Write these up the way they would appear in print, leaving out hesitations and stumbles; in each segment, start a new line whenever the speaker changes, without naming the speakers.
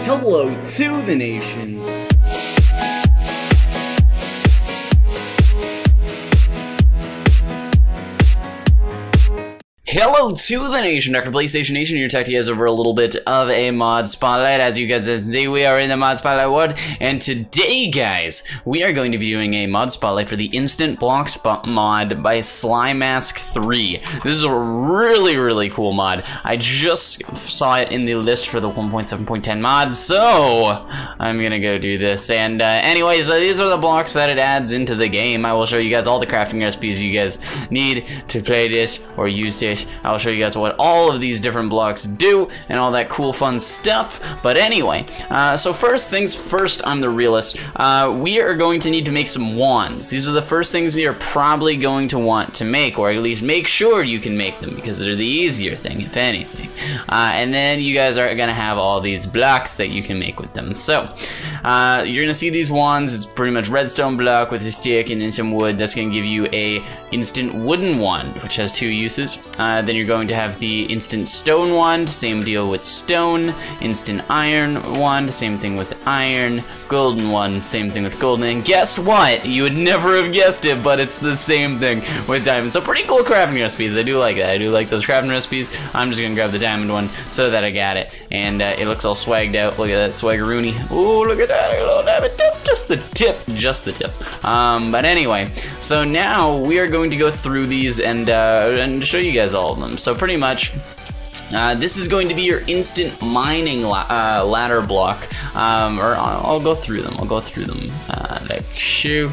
Hello to the nation. Hello to the nation, Dr. PlayStation Nation. Here to talk to you guys over a little bit of a mod spotlight. As you guys can see, we are in the mod spotlight world, and today, guys, we are going to be doing a mod spotlight for the Instant Blocks mod by Slymask3. This is a really cool mod. I just saw it in the list for the 1.7.10 mod, so I'm gonna go do this. And anyways, these are the blocks that it adds into the game. I will show you guys all the crafting recipes you guys need to play this or use this. I'll show you guys what all of these different blocks do and all that cool fun stuff. But anyway, so first things first, I'm the realist. We are going to need to make some wands. These are the first things you're probably going to want to make, or at least make sure you can make them, because they're the easier thing, if anything. And then you guys are gonna have all these blocks that you can make with them. So you're gonna see these wands. It's pretty much redstone block with a stick and then some wood. That's gonna give you a instant wooden wand, which has two uses. Then you're going to have the instant stone wand, same deal with stone. Instant iron wand, same thing with iron. Golden wand, same thing with golden. And guess what? You would never have guessed it, but it's the same thing with diamond. So pretty cool crafting recipes. I do like that. I do like those crafting recipes. I'm just gonna grab the diamond one so that I got it. And it looks all swagged out. Look at that swaggeroony. Ooh, look at that. A little diamond tip. Just the tip. Just the tip. But anyway, so now we are going to go through these and show you guys all of them. So pretty much, this is going to be your instant mining ladder block, or I'll go through them. I'll go through them like shoo.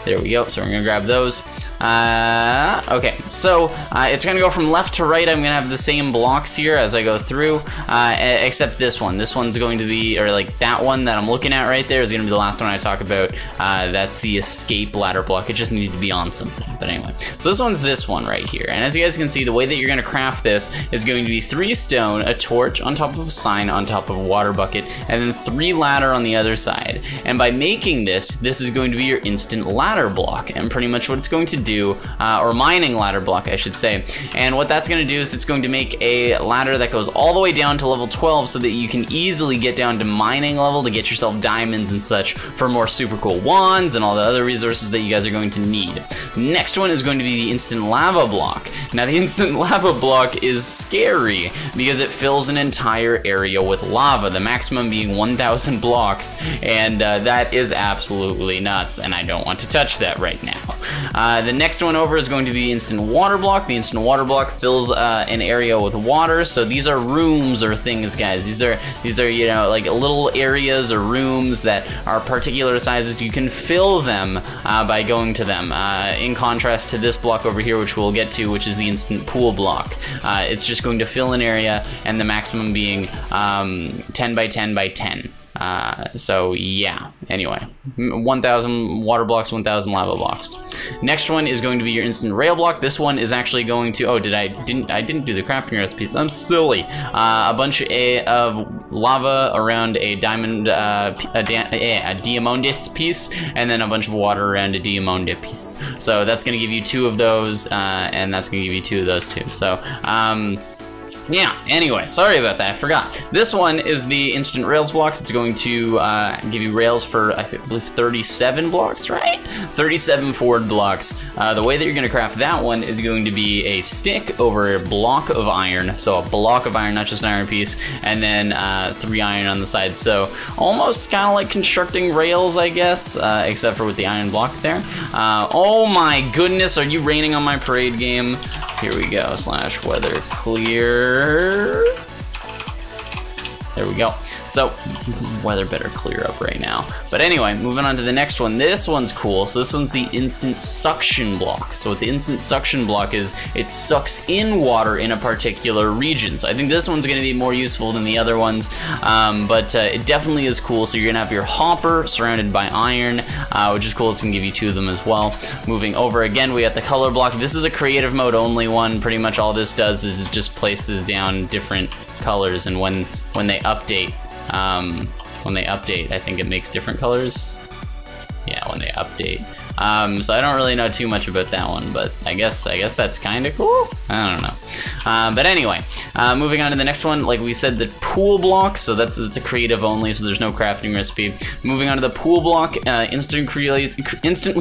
There we go. So we're gonna grab those. Okay, so it's gonna go from left to right. I'm gonna have the same blocks here as I go through, except this one. This one's going to be, or like that one that I'm looking at right there is gonna be the last one I talk about. That's the escape ladder block. It just needed to be on something. But anyway, so this one's this one right here. And as you guys can see, the way that you're gonna craft this is going to be 3 stone, a torch on top of a sign on top of a water bucket, and then 3 ladder on the other side. And by making this is going to be your instant ladder block. And pretty much what it's going to do, or mining ladder block, I should say. And what that's going to do is it's going to make a ladder that goes all the way down to level 12 so that you can easily get down to mining level to get yourself diamonds and such for more super cool wands and all the other resources that you guys are going to need. Next one is going to be the instant lava block. Now the instant lava block is scary because it fills an entire area with lava, the maximum being 1,000 blocks, and that is absolutely nuts, and I don't want to touch that right now. The next one over is going to be instant water block. The instant water block fills an area with water. So these are rooms or things, guys. These are you know, like little areas or rooms that are particular sizes. You can fill them by going to them. In contrast to this block over here, which we'll get to, which is the instant pool block. It's just going to fill an area, and the maximum being 10 by 10 by 10. So yeah, anyway, 1,000 water blocks, 1,000 lava blocks. Next one is going to be your instant rail block. This one is actually going to, I didn't do the crafting recipes. I'm silly. A bunch of lava around a diamond, a diamondis piece, and then a bunch of water around a diamondis piece. So that's going to give you 2 of those, and that's going to give you 2 of those too. So, yeah, anyway, sorry about that, I forgot. This one is the instant rails blocks. It's going to give you rails for, I believe, 37 blocks, right? 37 forward blocks. The way that you're gonna craft that one is going to be a stick over a block of iron. So a block of iron, not just an iron piece, and then 3 iron on the side. So almost kind of like constructing rails, I guess, except for with the iron block there. Oh my goodness, are you raining on my parade game? Here we go, / weather clear. There we go. So, weather better clear up right now. But anyway, moving on to the next one. This one's cool. So this one's the instant suction block. So what the instant suction block is, it sucks in water in a particular region. So I think this one's gonna be more useful than the other ones. But it definitely is cool. So you're gonna have your hopper surrounded by iron, which is cool. It's gonna give you 2 of them as well. Moving over again, we got the color block. This is a creative mode only one. Pretty much all this does is it just places down different colors, and when they update, I think it makes different colors. Yeah, when they update, So I don't really know too much about that one, but I guess that's kind of cool. I don't know. But anyway, moving on to the next one, like we said, the pool block. So that's a creative only, so there's no crafting recipe. Moving on to the pool block, instantly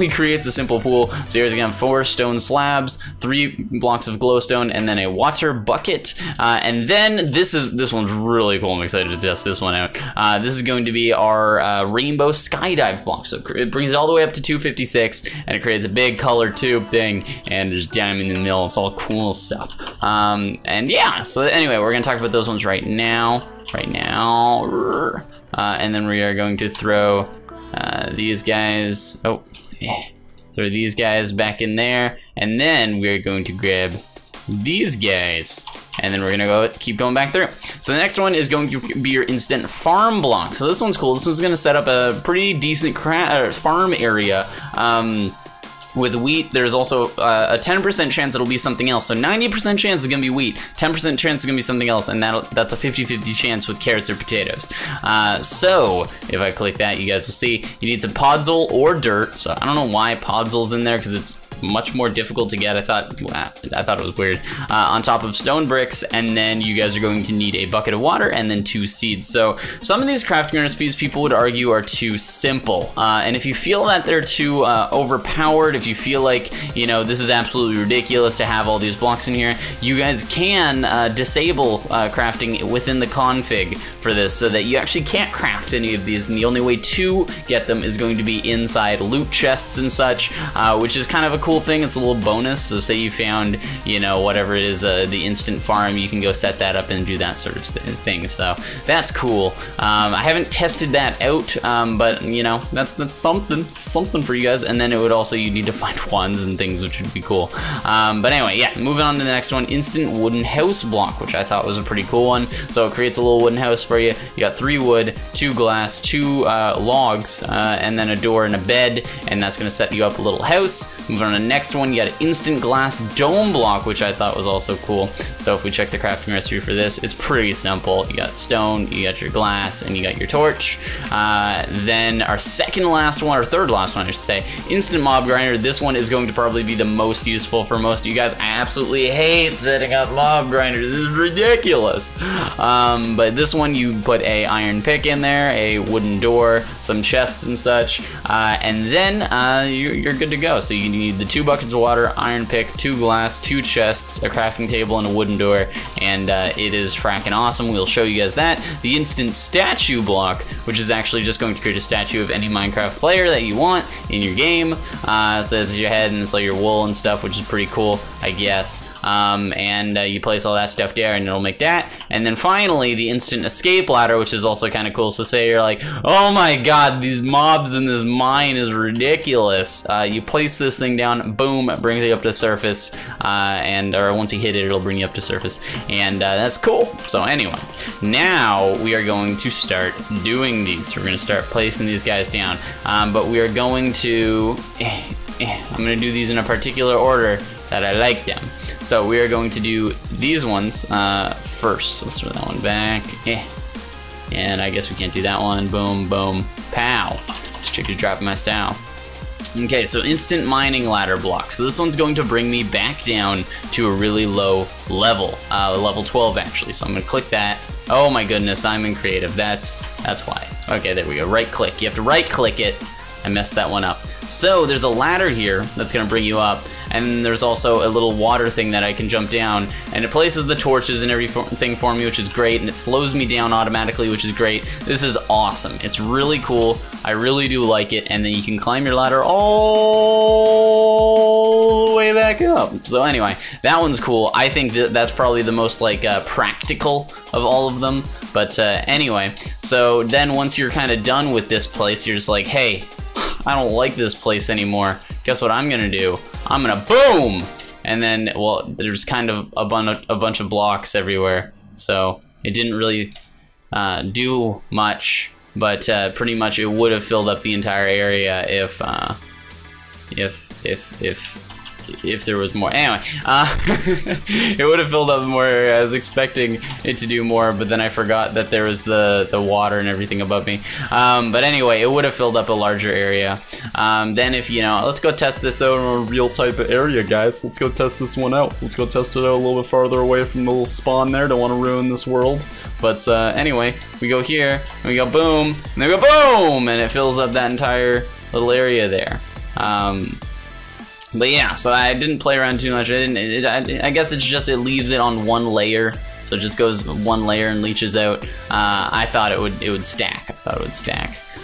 creates a simple pool. So here's again 4 stone slabs, 3 blocks of glowstone, and then a water bucket. And then this one's really cool. I'm excited to test this one out. This is going to be our rainbow skydive block. So it brings it all the way up to 256, and it creates a big color tube thing, and there's diamond in the middle. It's all cool stuff. And yeah, so anyway, we're gonna talk about those ones right now. And then we are going to throw these guys. Oh, yeah. Throw these guys back in there, and then we're going to grab these guys, and then we're gonna keep going back through. So the next one is going to be your instant farm block. So this one's cool. This one's gonna set up a pretty decent farm area. With wheat, there's also a 10% chance it'll be something else. So 90% chance it's gonna be wheat, 10% chance it's gonna be something else, and that's a 50-50 chance with carrots or potatoes. So if I click that, you guys will see you need some podzol or dirt. So I don't know why podzol's in there, because it's much more difficult to get. I thought it was weird. On top of stone bricks, and then you guys are going to need a bucket of water and then 2 seeds. So some of these crafting recipes people would argue are too simple, and if you feel that they're too overpowered, if you feel like, you know, this is absolutely ridiculous to have all these blocks in here, you guys can disable crafting within the config for this, so that you actually can't craft any of these, and the only way to get them is going to be inside loot chests and such, which is kind of a cool thing. It's a little bonus. So say you found, you know, whatever it is, the instant farm, you can go set that up and do that sort of thing. So that's cool. I haven't tested that out, but you know, that's something for you guys. And then it would also, you need to find wands and things, which would be cool. But anyway, yeah, moving on to the next one, instant wooden house block, which I thought was a pretty cool one. So it creates a little wooden house for you. You got 3 wood, 2 glass, 2 logs, and then a door and a bed, and that's gonna set you up a little house. Moving on to the next one, you got an instant glass dome block, which I thought was also cool. So if we check the crafting recipe for this, it's pretty simple. You got stone, you got your glass, and you got your torch. Then our third last one, I should say, instant mob grinder. This one is going to probably be the most useful for most of you guys. I absolutely hate setting up mob grinders. This is ridiculous. But this one, you put a iron pick in there, a wooden door, some chests and such, and then you're good to go. So you need the 2 buckets of water, iron pick, 2 glass, 2 chests, a crafting table, and a wooden door, and it is fracking awesome. We'll show you guys that. The instant statue block, which is actually just going to create a statue of any Minecraft player that you want in your game. So it's your head and it's all your wool and stuff, which is pretty cool, I guess. And you place all that stuff there and it'll make that. And then finally, the instant escape ladder, which is also kind of cool. So say you're like, oh my god, these mobs in this mine is ridiculous. You place this thing down, boom, it brings you up to the surface, or once you hit it, it'll bring you up to surface, and that's cool. So anyway, now we are going to start doing these. We're going to start placing these guys down, but we are going to, I'm going to do these in a particular order that I like them. So we are going to do these ones first. Let's throw that one back. And I guess we can't do that one. Boom, boom, pow. This chick is dropping my style. Okay, so instant mining ladder block. So this one's going to bring me back down to a really low level, level 12 actually. So I'm gonna click that. Oh my goodness, I'm in creative. That's why. Okay, there we go. Right click. You have to right click it. I messed that one up. So there's a ladder here that's gonna bring you up, and there's also a little water thing that I can jump down, and it places the torches and everything for me, which is great, and it slows me down automatically, which is great. This is awesome. It's really cool. I really do like it, and then you can climb your ladder all the way back up. So anyway, that one's cool. I think that's probably the most like practical of all of them. But anyway, so then once you're kind of done with this place, you're just like, hey, I don't like this place anymore. Guess what I'm gonna do? I'm gonna boom! And then, well, there's kind of a bunch of blocks everywhere, so it didn't really do much, but pretty much it would have filled up the entire area if if there was more. Anyway, it would have filled up more. I was expecting it to do more, but then I forgot that there was the water and everything above me. But anyway, it would have filled up a larger area. Then if, you know, let's go test this out in a real type of area, guys. Let's go test this one out. Let's go test it out a little bit farther away from the little spawn there. Don't want to ruin this world. But anyway, we go here, and we go boom, and then we go boom, and it fills up that entire little area there. But yeah, so I didn't play around too much. I guess it's just, it leaves it on one layer, so it just goes one layer and leaches out. I thought it would stack.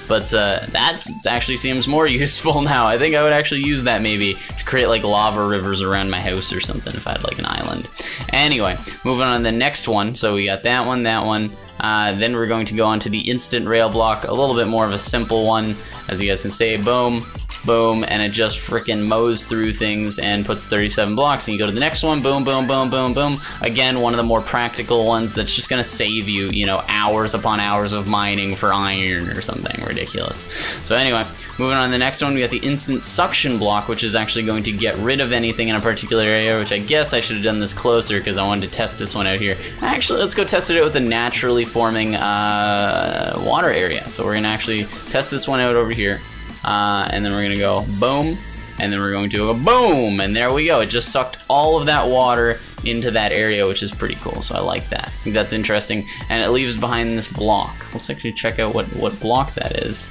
But that actually seems more useful now. I think I would actually use that maybe to create like lava rivers around my house or something if I had like an island. Anyway, moving on to the next one. So we got that one. Then we're going to go on to the instant rail block, a little bit more of a simple one. As you guys can see, boom, boom, and it just freaking mows through things and puts 37 blocks. And you go to the next one, boom, boom, boom, boom, boom. Again, one of the more practical ones that's just gonna save you, you know, hours upon hours of mining for iron or something ridiculous. So anyway, moving on to the next one, we got the instant suction block, which is actually going to get rid of anything in a particular area, which I guess I should have done this closer because I wanted to test this one out here. Actually, let's go test it out with a naturally forming water area. So we're gonna actually test this one out over here. And then we're gonna go boom, and then we're going to go boom, and there we go. It just sucked all of that water into that area, which is pretty cool. So I like that. I think that's interesting, and it leaves behind this block. Let's actually check out what block that is.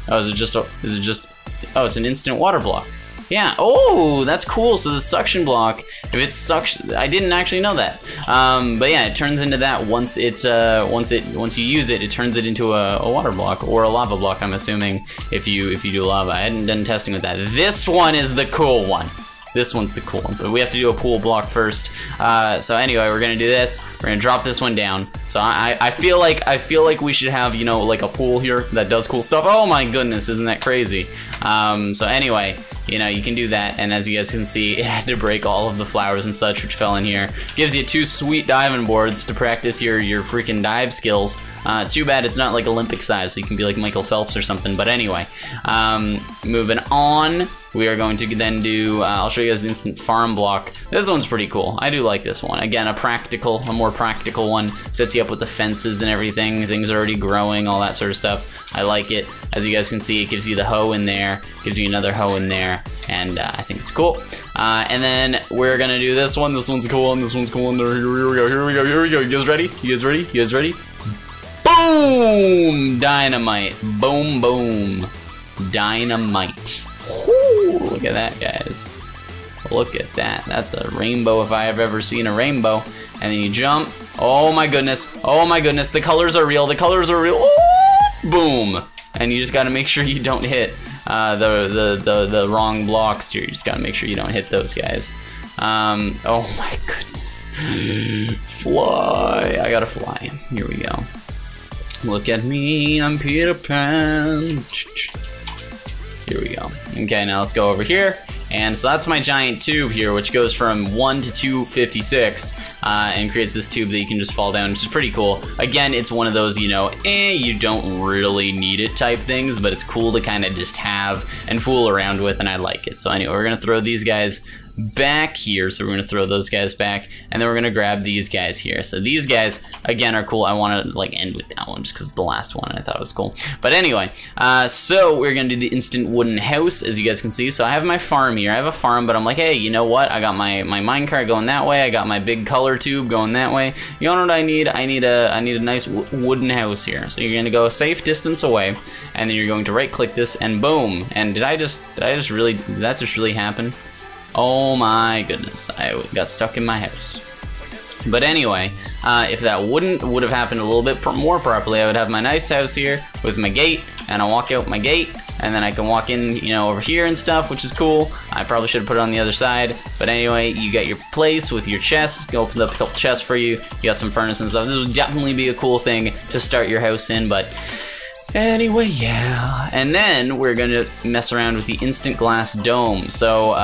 Oh, is it just? Oh, it's an instant water block. Yeah. Oh, that's cool. So the suction block, if it's suction, I didn't actually know that. But yeah, it turns into that once you use it, it turns it into a water block or a lava block. I'm assuming if you do lava. I hadn't done testing with that. This one is the cool one. This one's the cool one, but we have to do a pool block first. So anyway, we're gonna do this. We're gonna drop this one down. So I feel like we should have, you know, like a pool here that does cool stuff. Oh my goodness, isn't that crazy? So anyway, you know, you can do that, and as you guys can see, it had to break all of the flowers and such which fell in here. Gives you 2 sweet diving boards to practice your freaking dive skills. Too bad it's not like Olympic size, so you can be like Michael Phelps or something. But anyway, moving on, we are going to then do, I'll show you guys the instant farm block. This one's pretty cool. I do like this one. Again, a more practical one. Sets you up with the fences and everything. Things are already growing, all that sort of stuff. I like it. As you guys can see, it gives you the hoe in there, gives you another hoe in there, and I think it's cool. And then we're gonna do this one. This one's cool, and this one's cool, and here we go. You guys ready? Boom! Dynamite. Boom, boom. Dynamite. Whoo, look at that, guys. Look at that. That's a rainbow if I have ever seen a rainbow. And then you jump. Oh my goodness. The colors are real. Ooh, boom. And you just gotta make sure you don't hit the wrong blocks here. You just gotta make sure you don't hit those guys. Oh my goodness. Fly. I gotta fly. Here we go. Look at me, I'm Peter Pan. Here we go. Okay, now let's go over here. And so that's my giant tube here, which goes from 1 to 256 and creates this tube that you can just fall down, which is pretty cool. Again, it's one of those, you know, you don't really need it type things, but it's cool to kind of just have and fool around with, and I like it. So anyway, we're gonna throw these guys back here. So we're gonna throw those guys back, and then we're gonna grab these guys here. So these guys, again, are cool. I wanna like end with that one just because it's the last one and I thought it was cool. But anyway, so we're gonna do the instant wooden house, as you guys can see. So I have my farm here. I have a farm, but I'm like, hey, you know what? I got my minecart going that way. I got my big color tube going that way. You know what I need? I need a nice wooden house here. So you're gonna go a safe distance away, and then you're going to right click this, and boom. And did that just really happen? Oh my goodness, I got stuck in my house. But anyway, if that would have happened a little bit more properly, I would have my nice house here with my gate, and I walk out my gate, and then I can walk in, you know, over here and stuff, which is cool. I probably should have put it on the other side. But anyway, you got your place with your chests. Go open up a couple chests for you. You got some furnace and stuff. This would definitely be a cool thing to start your house in, but Anyway, yeah. And then we're gonna mess around with the instant glass dome. So,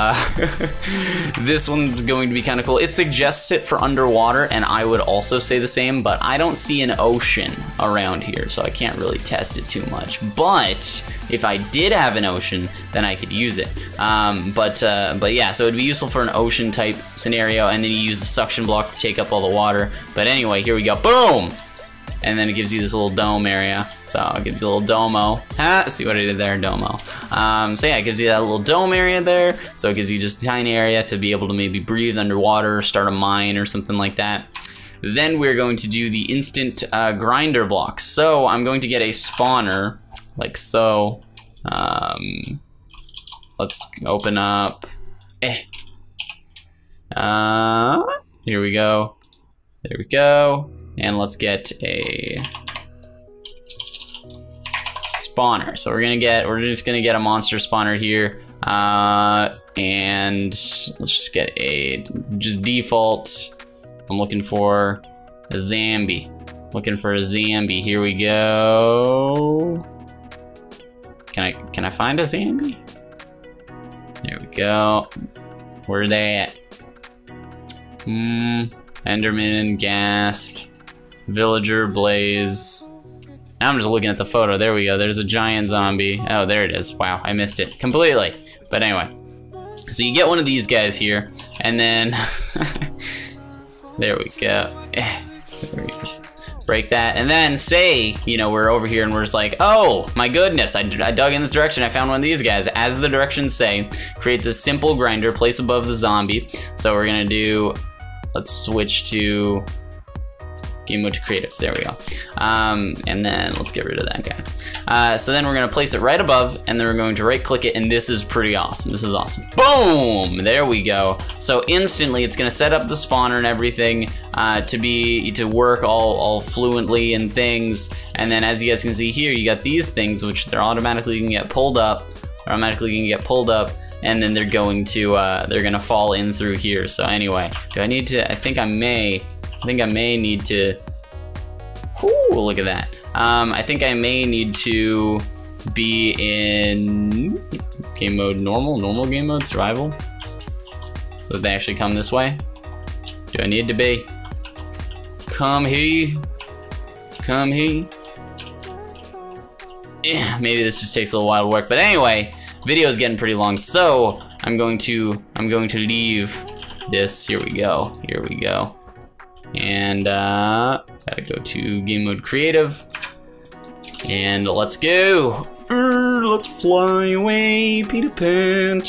this one's going to be kind of cool. It suggests it for underwater, and I would also say the same, but I don't see an ocean around here, so I can't really test it too much. But if I did have an ocean, then I could use it. But yeah, so it'd be useful for an ocean type scenario, and then you use the suction block to take up all the water. But anyway, here we go, boom! And then it gives you this little dome area. So it gives you a little domo. Ha, see what I did there, domo. So yeah, it gives you that little dome area there. So it gives you just a tiny area to be able to maybe breathe underwater, start a mine or something like that. Then we're going to do the instant grinder blocks. So I'm going to get a spawner, like so. Let's open up. Here we go. There we go. And let's get a spawner. So we're just gonna get a monster spawner here. And let's just get a default. I'm looking for a zombie. Looking for a zombie. Here we go. Can I find a zombie? There we go. Where are they at? Enderman, Ghast, Villager, Blaze. Now I'm just looking at the photo. There we go. There's a giant zombie. Oh, there it is. Wow, I missed it completely. But anyway, so you get one of these guys here, and then there we go. There we go. Break that, and then say, you know, we're over here and we're just like, oh my goodness, I dug in this direction, I found one of these guys. As the directions say, creates a simple grinder, place above the zombie. So we're gonna do, let's switch to game mode to creative, there we go. And then let's get rid of that guy. So then we're gonna place it right above, and then we're going to right click it, and this is pretty awesome. This is awesome. Boom, there we go. So instantly it's gonna set up the spawner and everything to work all fluently and things. And then as you guys can see here, you got these things which they're automatically gonna get pulled up, and then they're gonna fall in through here. So anyway, do I need to, I think I may need to, whoo, look at that. I think I may need to be in game mode normal game mode, survival. So they actually come this way. Do I need to be? Come here. Yeah, maybe this just takes a little while to work, but anyway, video is getting pretty long, so I'm going to leave this. Here we go. And gotta go to game mode creative, and let's go. Let's fly away, Peter Pan.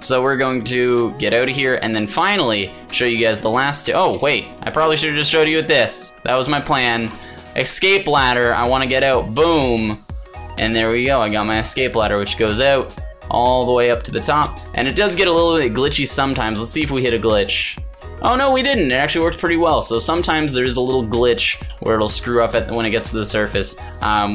So we're going to get out of here, and then finally show you guys the last two. Oh wait, I probably should have just showed you with this. That was my plan. Escape ladder. I want to get out. Boom. And there we go. I got my escape ladder, which goes out all the way up to the top, and it does get a little bit glitchy sometimes. Let's see if we hit a glitch. Oh no, we didn't. It actually worked pretty well. So sometimes there's a little glitch where it'll screw up when it gets to the surface,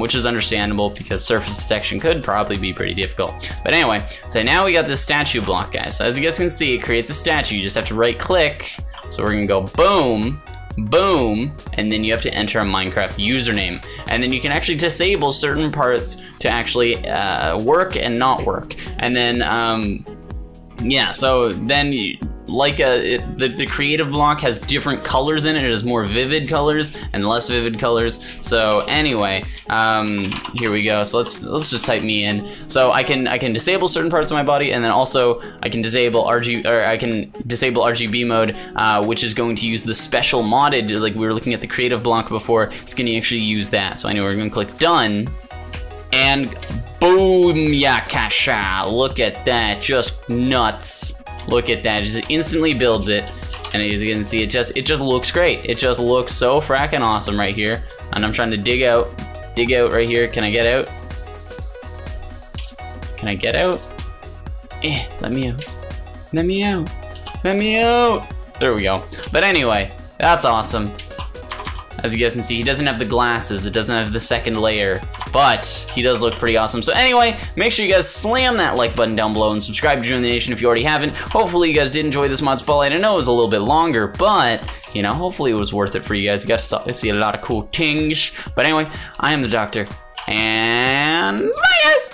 which is understandable because surface detection could probably be pretty difficult. But anyway, so now we got this statue block, guys. So as you guys can see, it creates a statue. You just have to right click. So we're gonna go boom, boom, and then you have to enter a Minecraft username. And then you can actually disable certain parts to actually work and not work. And then, yeah, so then the creative block has different colors in it. It has more vivid colors and less vivid colors. So anyway, here we go. So let's just type me in. So I can disable certain parts of my body, and then also I can disable RGB mode, which is going to use the special modded, like we were looking at the creative block before. It's going to actually use that. So anyway, we're going to click done, and boom, yakasha! Look at that, just nuts. Look at that, it just instantly builds it. And as you can see, it just looks great. It just looks so fracking awesome right here. And I'm trying to dig out right here. Can I get out? Can I get out? Let me out. Let me out. Let me out. There we go. But anyway, that's awesome. As you guys can see, he doesn't have the glasses, it doesn't have the second layer, but he does look pretty awesome. So anyway, make sure you guys slam that like button down below and subscribe to join the nation if you already haven't. Hopefully you guys did enjoy this mod spotlight. I know it was a little bit longer, but you know, hopefully it was worth it for you guys. You got to see a lot of cool things. But anyway, I am the Doctor, and bye guys!